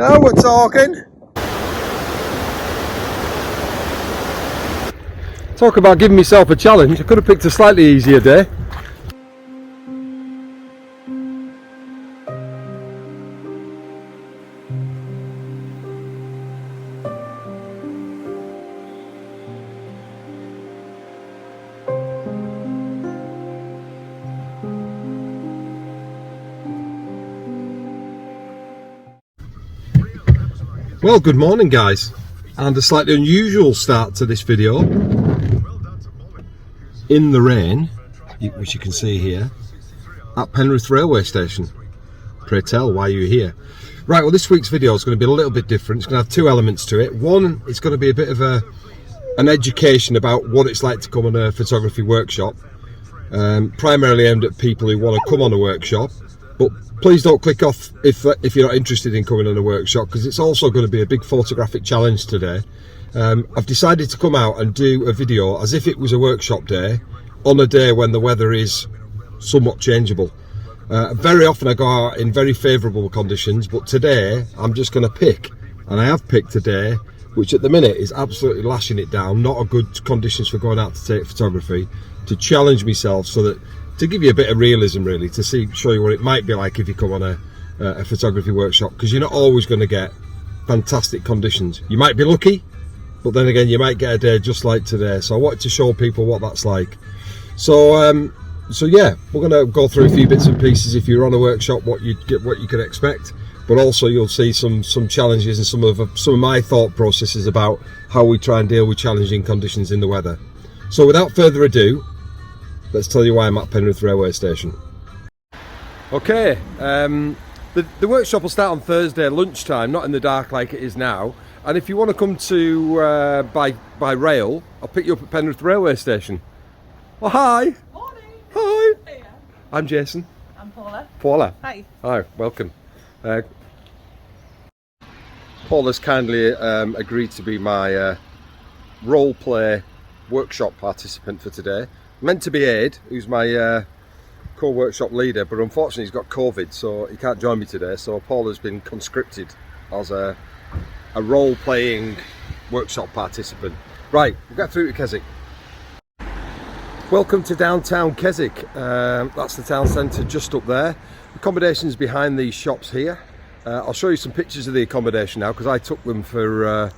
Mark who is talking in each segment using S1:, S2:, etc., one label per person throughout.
S1: Now we're talking. Talk about giving myself a challenge. I could have picked a slightly easier day. Well, good morning guys, and a slightly unusual start to this video. In the rain, which you can see here, at Penrith railway station. Pray tell, why are you here? Right, well, this week's video is going to be a little bit different. It's going to have two elements to it. One, it's going to be a bit of an education about what it's like to come on a photography workshop, primarily aimed at people who want to come on a workshop. But please don't click off if you're not interested in coming on a workshop, because it's also going to be a big photographic challenge today. I've decided to come out and do a video as if it was a workshop day, on a day when the weather is somewhat changeable. Very often I go out in very favourable conditions, but today I'm just going to pick, and I have picked a day which at the minute is absolutely lashing it down, not a good conditions for going out to take photography, to challenge myself, so that to give you a bit of realism really, to show you what it might be like if you come on a photography workshop, because you're not always going to get fantastic conditions. You might be lucky, but then again you might get a day just like today. So I wanted to show people what that's like. So yeah, we're going to go through a few bits and pieces if you're on a workshop, what you can expect, but also you'll see some challenges and some of my thought processes about how we try and deal with challenging conditions in the weather. So without further ado, let's tell you why I'm at Penrith railway station. Okay, the workshop will start on Thursday lunchtime, not in the dark like it is now. And if you want to come to by rail, I'll pick you up at Penrith railway station. Oh, hi.
S2: Morning.
S1: Hi.
S2: Hiya.
S1: I'm Jason.
S2: I'm Paula.
S1: Paula.
S2: Hi.
S1: Hi, welcome. Paula's kindly agreed to be my role play workshop participant for today. Meant to be Aid, who's my co-workshop leader, but unfortunately he's got COVID, so he can't join me today. So Paula's been conscripted as a role-playing workshop participant. Right, we'll get through to Keswick. Welcome to downtown Keswick. That's the town centre just up there. Accommodation's behind these shops here. I'll show you some pictures of the accommodation now, because I took them for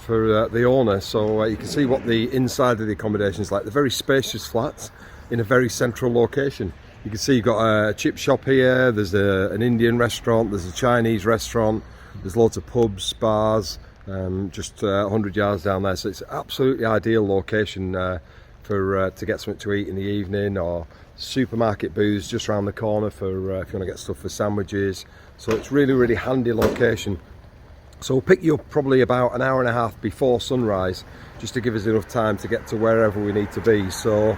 S1: the owner, so you can see what the inside of the accommodation is like. They're very spacious flats in a very central location. You can see you've got a chip shop here, there's an Indian restaurant, there's a Chinese restaurant, there's loads of pubs, bars, just 100 yards down there. So it's an absolutely ideal location to get something to eat in the evening, or supermarket booths just around the corner for if you want to get stuff for sandwiches. So it's really handy location. So we'll pick you up probably about an hour and a half before sunrise, just to give us enough time to get to wherever we need to be. So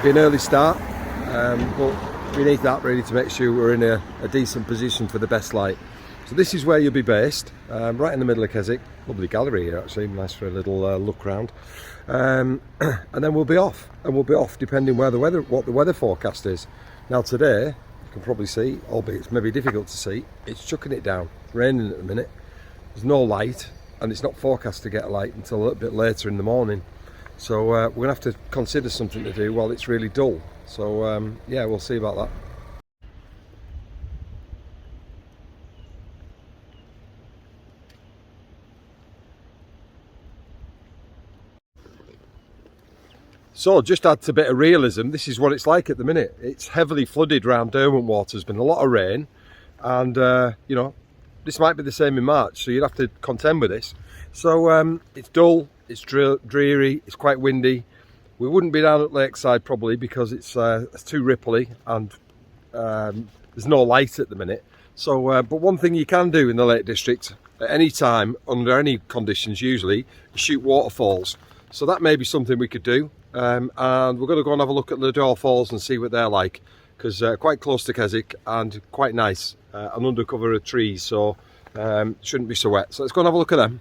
S1: be an early start, but we need that really to make sure we're in a decent position for the best light. So this is where you'll be based, right in the middle of Keswick. Lovely gallery here actually, nice for a little look round. And then we'll be off, depending what the weather forecast is. Now today, you can probably see, albeit it's maybe difficult to see, it's chucking it down, raining at the minute. There's no light, and it's not forecast to get light until a little bit later in the morning. So we're going to have to consider something to do while it's really dull. So yeah, we'll see about that. So just adds a bit of realism. This is what it's like at the minute. It's heavily flooded around Derwentwater. There's been a lot of rain, and you know, this might be the same in March, so you'd have to contend with this. So it's dull, it's dreary, it's quite windy. We wouldn't be down at Lakeside probably because it's too ripply, and there's no light at the minute. So but one thing you can do in the Lake District at any time, under any conditions usually, is shoot waterfalls. So that may be something we could do. And we're going to go and have a look at the Lodore Falls and see what they're like, because quite close to Keswick and quite nice, and under cover of trees, so shouldn't be so wet. So let's go and have a look at them.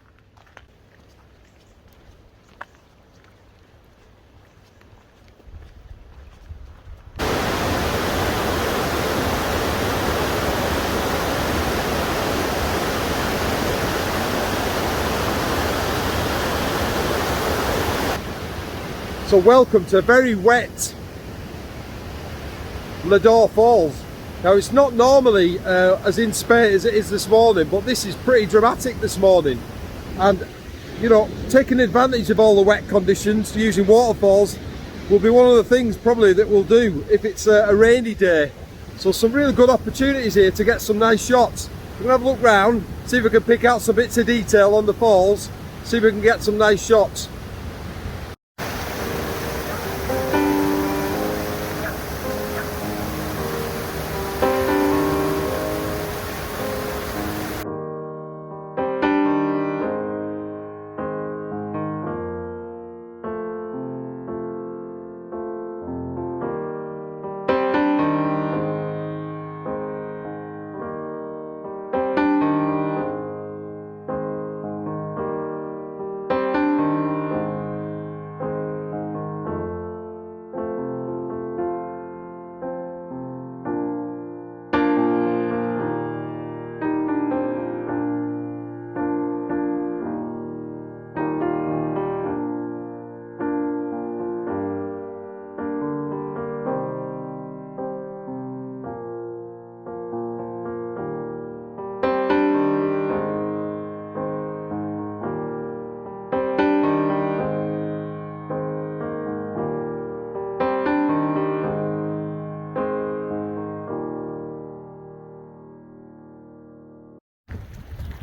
S1: So welcome to very wet Lladó Falls. Now it's not normally as in spate as it is this morning, but this is pretty dramatic this morning. And you know, taking advantage of all the wet conditions, using waterfalls will be one of the things probably that we'll do if it's a rainy day. So some really good opportunities here to get some nice shots. We're gonna have a look round, see if we can pick out some bits of detail on the falls, see if we can get some nice shots.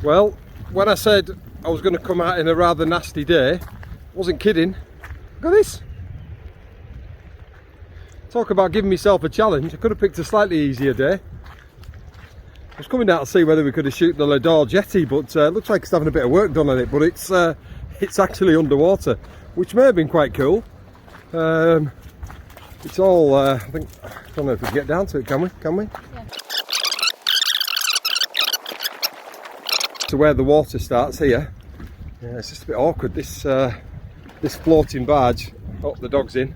S1: Well, when I said I was going to come out in a rather nasty day, I wasn't kidding. Look at this. Talk about giving myself a challenge. I could have picked a slightly easier day. I was coming down to see whether we could have shoot the Lladó jetty, but it looks like it's having a bit of work done on it, but it's actually underwater, which may have been quite cool. It's all, I don't know if we can get down to it, can we? Yeah. To where the water starts here. Yeah, it's just a bit awkward, this floating barge. Oh, the dog's in.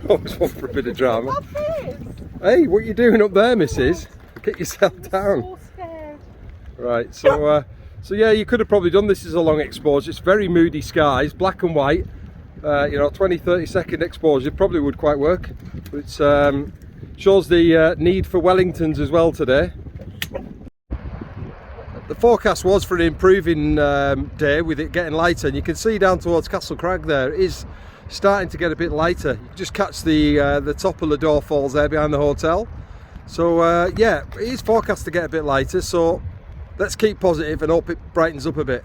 S1: Always one for a bit of drama. Hey, what are you doing up there, missus? Get yourself down.
S2: I'm so scared.
S1: Right, so yeah, you could have probably done this as a long exposure. It's very moody skies, black and white. You know, 20-30 second exposure probably would quite work. But it's shows the need for Wellingtons as well today. The forecast was for an improving day with it getting lighter, and you can see down towards Castle Crag there it is starting to get a bit lighter. You can just catch the top of Lladó Falls there behind the hotel. So yeah, it is forecast to get a bit lighter, so let's keep positive and hope it brightens up a bit.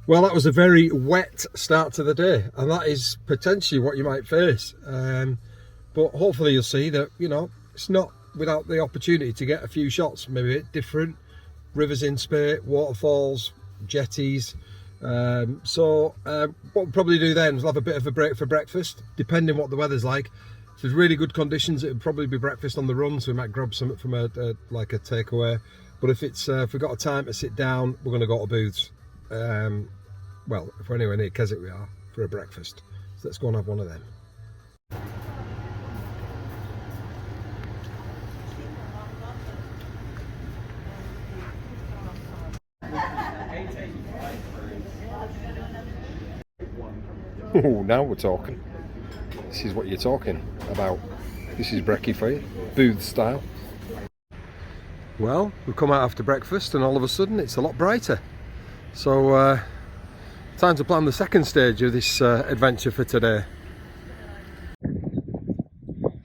S1: Well, that was a very wet start to the day, and that is potentially what you might face. But hopefully you'll see that, you know, it's not without the opportunity to get a few shots, maybe a bit different. Rivers in spate, waterfalls, jetties. So what we'll probably do then is we'll have a bit of a break for breakfast, depending what the weather's like. If there's really good conditions, it would probably be breakfast on the run, so we might grab something from like a takeaway. But if we've got a time to sit down, we're going to go to Booths. Well, if we're anywhere near Keswick, we are, for a breakfast. So let's go and have one of them. Oh, now we're talking. This is what you're talking about. This is brekkie for you, Booth style. Well, we've come out after breakfast and all of a sudden it's a lot brighter. So time to plan the second stage of this adventure for today.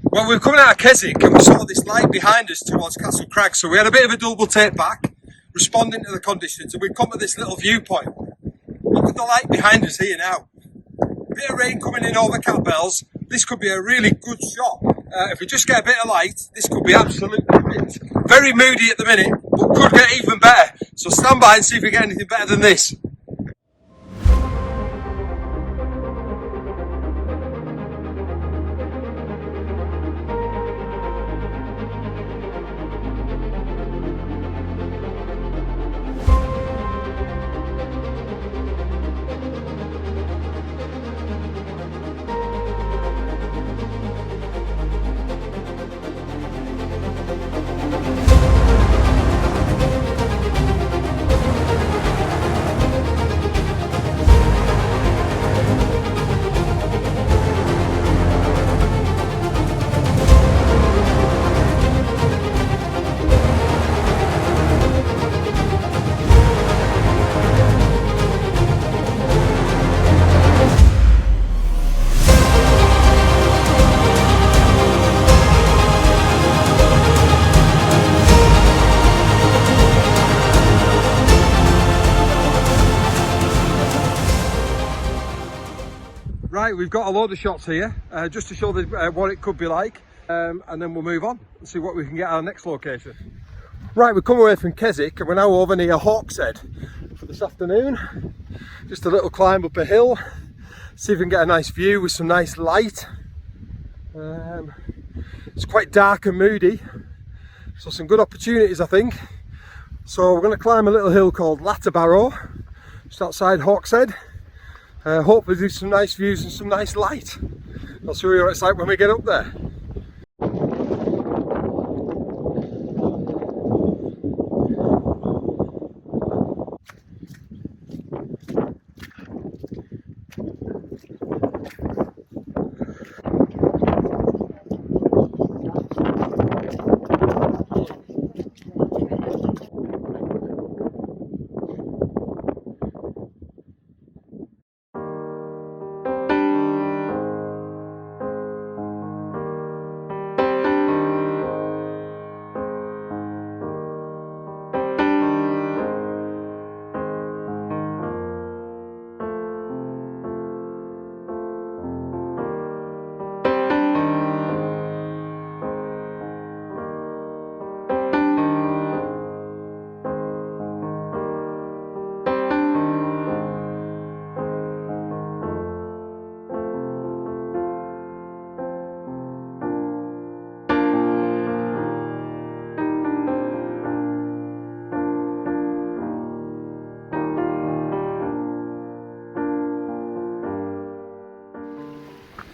S1: Well, we're coming out of Keswick and we saw this light behind us towards Castle Crag, so we had a bit of a double take back, responding to the conditions, and we've come to this little viewpoint. Look at the light behind us here now. A bit of rain coming in over Catbells. This could be a really good shot. If we just get a bit of light, this could be absolutely brilliant. Very moody at the minute, but could get even better. So stand by and see if we get anything better than this. Right, we've got a load of shots here, just to show what it could be like, and then we'll move on and see what we can get at our next location. Right, we've come away from Keswick and we're now over near Hawkshead for this afternoon. Just a little climb up a hill, see if we can get a nice view with some nice light. It's quite dark and moody, so some good opportunities I think. So we're going to climb a little hill called Latterbarrow, just outside Hawkshead. Hopefully do some nice views and some nice light. I'll show you what it's like when we get up there.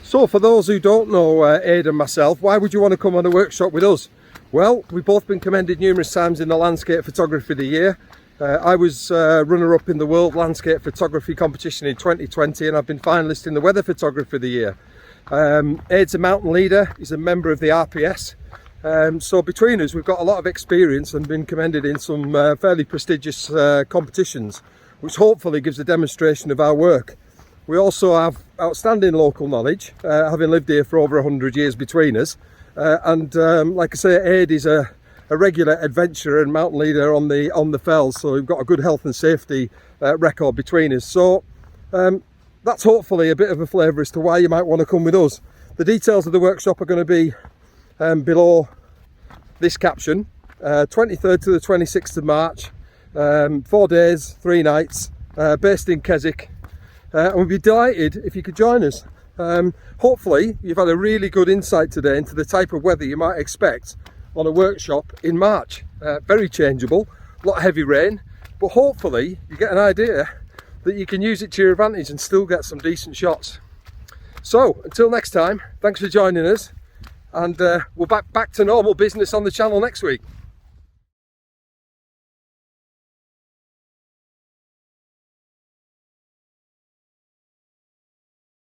S1: So for those who don't know Ade and myself, why would you want to come on a workshop with us? Well, we've both been commended numerous times in the Landscape Photography of the Year. I was runner-up in the World Landscape Photography Competition in 2020 and I've been finalist in the Weather Photography of the Year. Ade's a mountain leader, he's a member of the RPS. So between us we've got a lot of experience and been commended in some fairly prestigious competitions, which hopefully gives a demonstration of our work. We also have outstanding local knowledge, having lived here for over 100 years between us. Like I say, Ade is a regular adventurer and mountain leader on the fells, so we've got a good health and safety record between us. So that's hopefully a bit of a flavour as to why you might want to come with us. The details of the workshop are going to be below this caption. 23rd to the 26th of March, 4 days, 3 nights, based in Keswick. And we'd be delighted if you could join us. Hopefully you've had a really good insight today into the type of weather you might expect on a workshop in March. Very changeable, a lot of heavy rain, but hopefully you get an idea that you can use it to your advantage and still get some decent shots. So until next time, thanks for joining us, and we're back to normal business on the channel next week.